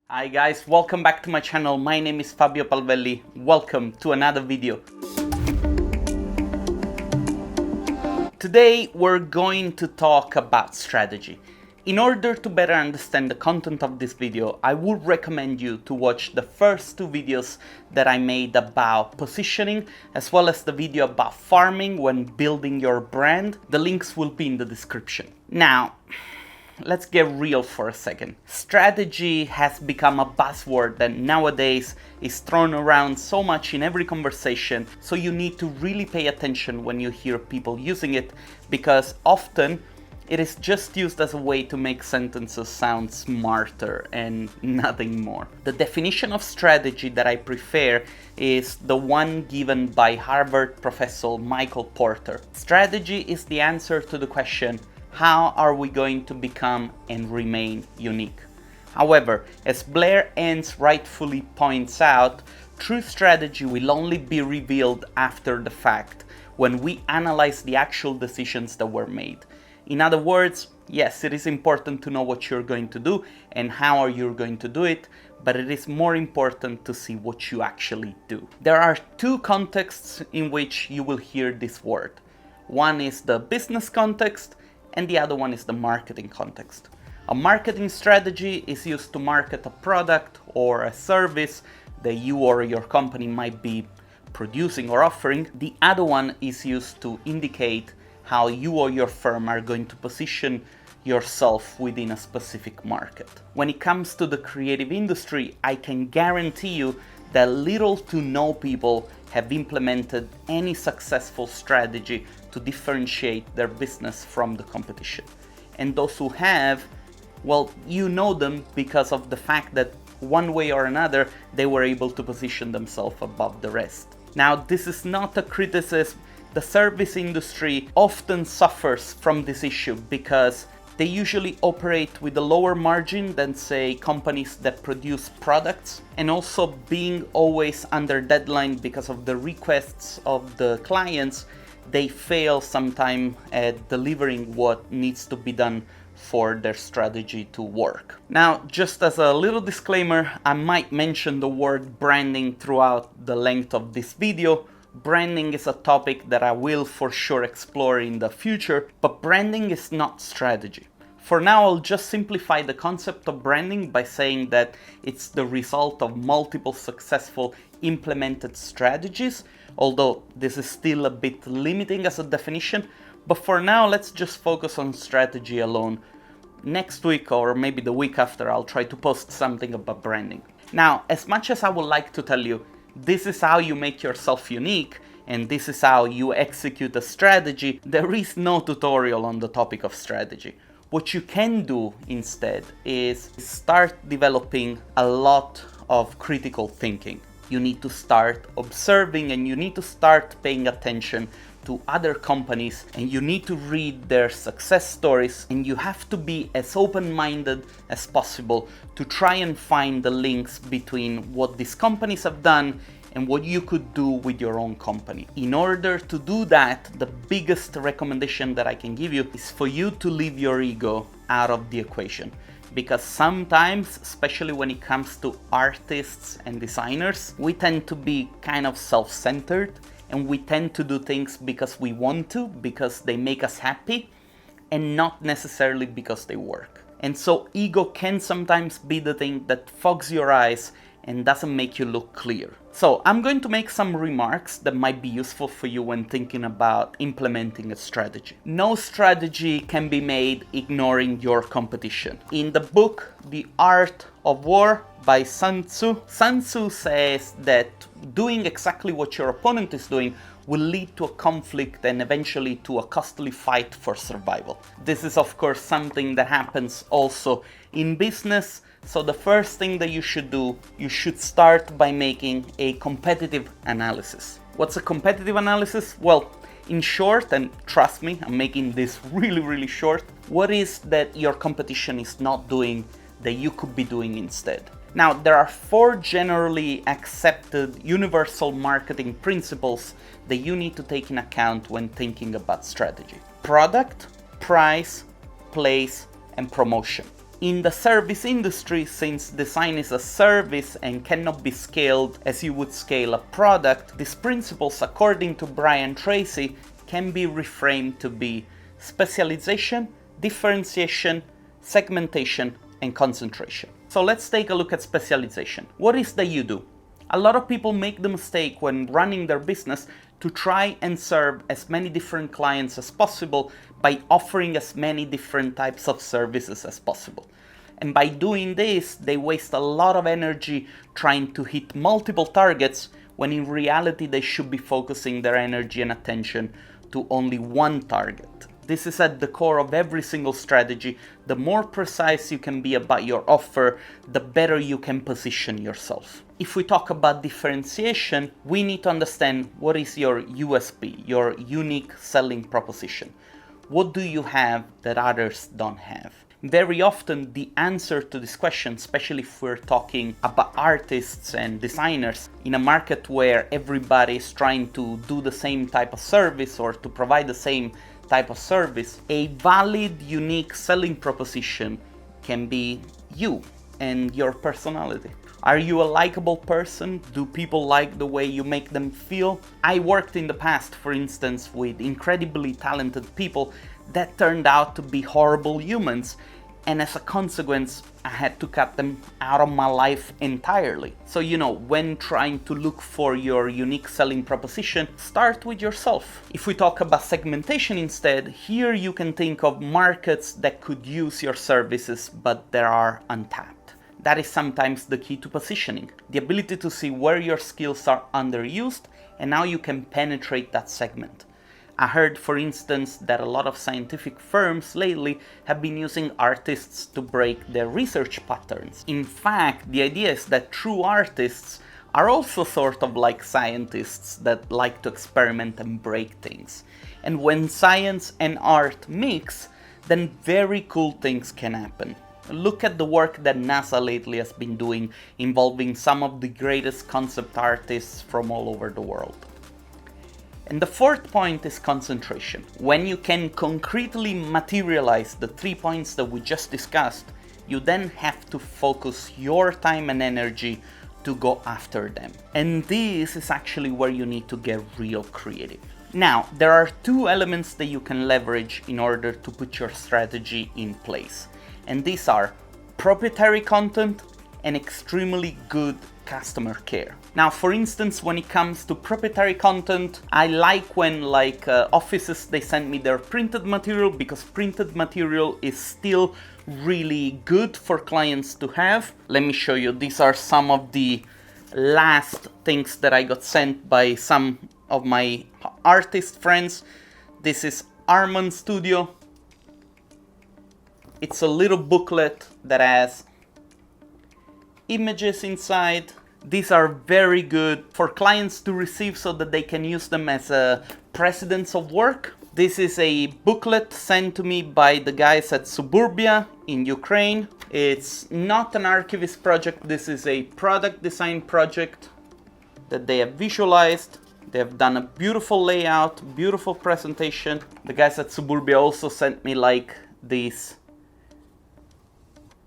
Hi guys, welcome back to my channel. My name is Fabio Palvelli. Welcome to another video. Today we're going to talk about strategy. In order to better understand the content of this video, I would recommend you to watch the first two videos that I made about positioning, as well as the video about farming when building your brand. The links will be in the description. Now, let's get real for a second. Strategy has become a buzzword that nowadays is thrown around so much in every conversation, so you need to really pay attention when you hear people using it, because often it is just used as a way to make sentences sound smarter and nothing more. The definition of strategy that I prefer is the one given by Harvard professor Michael Porter. Strategy is the answer to the question, how are we going to become and remain unique? However, as Blair Enns rightfully points out, true strategy will only be revealed after the fact, when we analyze the actual decisions that were made. In other words, yes, it is important to know what you're going to do and how are you going to do it, but it is more important to see what you actually do. There are two contexts in which you will hear this word. One is the business context, and the other one is the marketing context. A marketing strategy is used to market a product or a service that you or your company might be producing or offering. The other one is used to indicate how you or your firm are going to position yourself within a specific market. When it comes to the creative industry, I can guarantee you that little to no people have implemented any successful strategy to differentiate their business from the competition. And those who have, well, you know them because of the fact that one way or another, they were able to position themselves above the rest. Now, this is not a criticism. The service industry often suffers from this issue because they usually operate with a lower margin than, say, companies that produce products, and also being always under deadline because of the requests of the clients, they fail sometimes at delivering what needs to be done for their strategy to work. Now, just as a little disclaimer, I might mention the word branding throughout the length of this video. Branding is a topic that I will for sure explore in the future, but branding is not strategy. For now, I'll just simplify the concept of branding by saying that it's the result of multiple successful implemented strategies, although this is still a bit limiting as a definition. But for now, let's just focus on strategy alone. Next week or maybe the week after, I'll try to post something about branding. Now, as much as I would like to tell you, this is how you make yourself unique, and this is how you execute a strategy, there is no tutorial on the topic of strategy. What you can do instead is start developing a lot of critical thinking. You need to start observing, and you need to start paying attention to other companies, and you need to read their success stories, and you have to be as open-minded as possible to try and find the links between what these companies have done and what you could do with your own company. In order to do that, the biggest recommendation that I can give you is for you to leave your ego out of the equation. Because sometimes, especially when it comes to artists and designers, we tend to be kind of self-centered, and we tend to do things because we want to, because they make us happy, and not necessarily because they work. And so ego can sometimes be the thing that fogs your eyes and doesn't make you look clear. So I'm going to make some remarks that might be useful for you when thinking about implementing a strategy. No strategy can be made ignoring your competition. In the book, The Art of War by Sun Tzu, Sun Tzu says that doing exactly what your opponent is doing will lead to a conflict and eventually to a costly fight for survival. This is of course something that happens also in business. So the first thing that you should do, you should start by making a competitive analysis. What's a competitive analysis? Well, in short, and trust me, I'm making this really short, what is that your competition is not doing that you could be doing instead? Now, there are 4 generally accepted universal marketing principles that you need to take in account when thinking about strategy. Product, price, place, and promotion. In the service industry, since design is a service and cannot be scaled as you would scale a product, these principles, according to Brian Tracy, can be reframed to be specialization, differentiation, segmentation, and concentration. So let's take a look at specialization. What is that you do? A lot of people make the mistake when running their business to try and serve as many different clients as possible by offering as many different types of services as possible. And by doing this, they waste a lot of energy trying to hit multiple targets when in reality they should be focusing their energy and attention to only one target. This is at the core of every single strategy. The more precise you can be about your offer, the better you can position yourself. If we talk about differentiation, we need to understand what is your USP, your unique selling proposition. What do you have that others don't have? Very often the answer to this question, especially if we're talking about artists and designers in a market where everybody is trying to do the same type of service or to provide the same type of service, a valid, unique selling proposition can be you and your personality. Are you a likable person? Do people like the way you make them feel? I worked in the past, for instance, with incredibly talented people that turned out to be horrible humans, and as a consequence, I had to cut them out of my life entirely. So, when trying to look for your unique selling proposition, start with yourself. If we talk about segmentation instead, here you can think of markets that could use your services, but that are untapped. That is sometimes the key to positioning, the ability to see where your skills are underused and how you can penetrate that segment. I heard, for instance, that a lot of scientific firms lately have been using artists to break their research patterns. In fact, the idea is that true artists are also sort of like scientists that like to experiment and break things. And when science and art mix, then very cool things can happen. Look at the work that NASA lately has been doing involving some of the greatest concept artists from all over the world. And the fourth point is concentration. When you can concretely materialize the 3 points that we just discussed, you then have to focus your time and energy to go after them. And this is actually where you need to get real creative. Now, there are two elements that you can leverage in order to put your strategy in place. And these are proprietary content and extremely good customer care. Now, for instance, when it comes to proprietary content, I like when offices, they send me their printed material, because printed material is still really good for clients to have. Let me show you. These are some of the last things that I got sent by some of my artist friends. This is Armand Studio. It's a little booklet that has images inside. These are very good for clients to receive so that they can use them as precedents of work. This is a booklet sent to me by the guys at Suburbia in Ukraine. It's not an archivist project. This is a product design project that they have visualized. They have done a beautiful layout, beautiful presentation. The guys at Suburbia also sent me these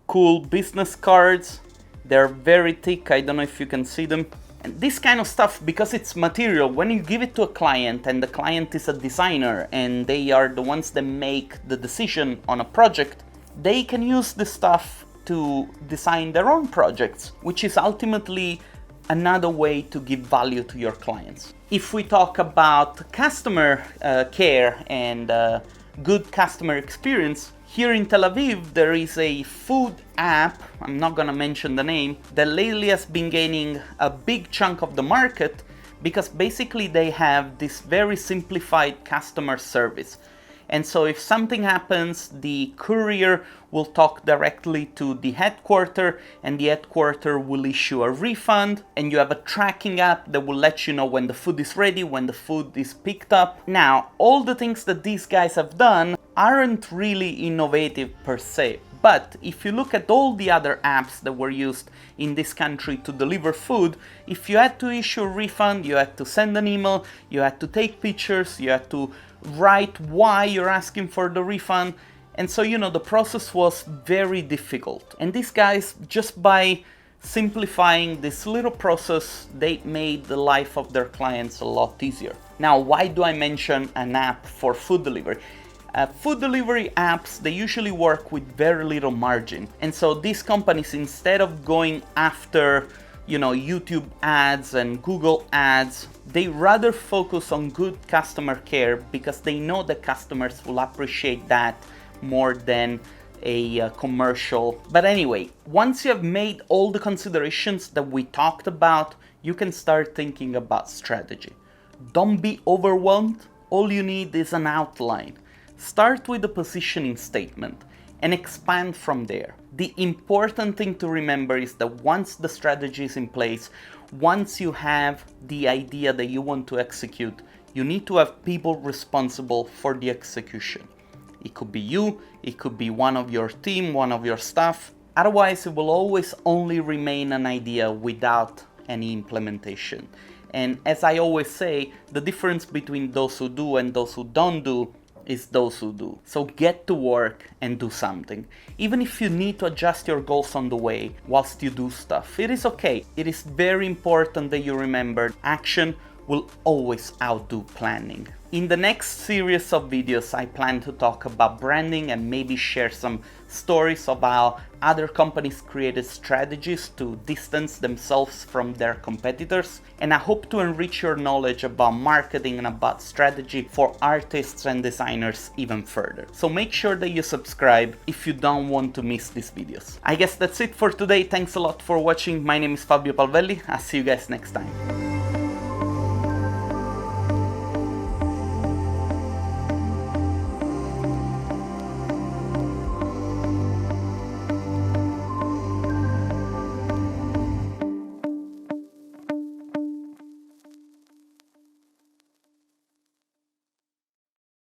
cool business cards. They're very thick, I don't know if you can see them. And this kind of stuff, because it's material, when you give it to a client and the client is a designer and they are the ones that make the decision on a project, they can use this stuff to design their own projects, which is ultimately another way to give value to your clients. If we talk about customer care and good customer experience, here in Tel Aviv, there is a food app, I'm not gonna mention the name, that lately has been gaining a big chunk of the market because basically they have this very simplified customer service. And so if something happens, the courier will talk directly to the headquarter and the headquarter will issue a refund, and you have a tracking app that will let you know when the food is ready, when the food is picked up. Now, all the things that these guys have done aren't really innovative per se, but if you look at all the other apps that were used in this country to deliver food, if you had to issue a refund, you had to send an email, you had to take pictures, you had to write why you're asking for the refund, And so, the process was very difficult. And these guys, just by simplifying this little process, they made the life of their clients a lot easier. Now, why do I mention an app for food delivery? Food delivery apps, they usually work with very little margin. And so these companies, instead of going after, YouTube ads and Google ads, they rather focus on good customer care because they know that customers will appreciate that more than a commercial. But anyway, once you have made all the considerations that we talked about, you can start thinking about strategy. Don't be overwhelmed. All you need is an outline. Start with a positioning statement and expand from there. The important thing to remember is that once the strategy is in place, once you have the idea that you want to execute, you need to have people responsible for the execution. It could be you, it could be one of your team, one of your staff. Otherwise, it will always only remain an idea without any implementation. And as I always say, the difference between those who do and those who don't do is those who do. So get to work and do something. Even if you need to adjust your goals on the way whilst you do stuff, it is okay. It is very important that you remember action will always outdo planning. In the next series of videos, I plan to talk about branding and maybe share some stories of how other companies created strategies to distance themselves from their competitors. And I hope to enrich your knowledge about marketing and about strategy for artists and designers even further. So make sure that you subscribe if you don't want to miss these videos. I guess that's it for today. Thanks a lot for watching. My name is Fabio Palvelli. I'll see you guys next time.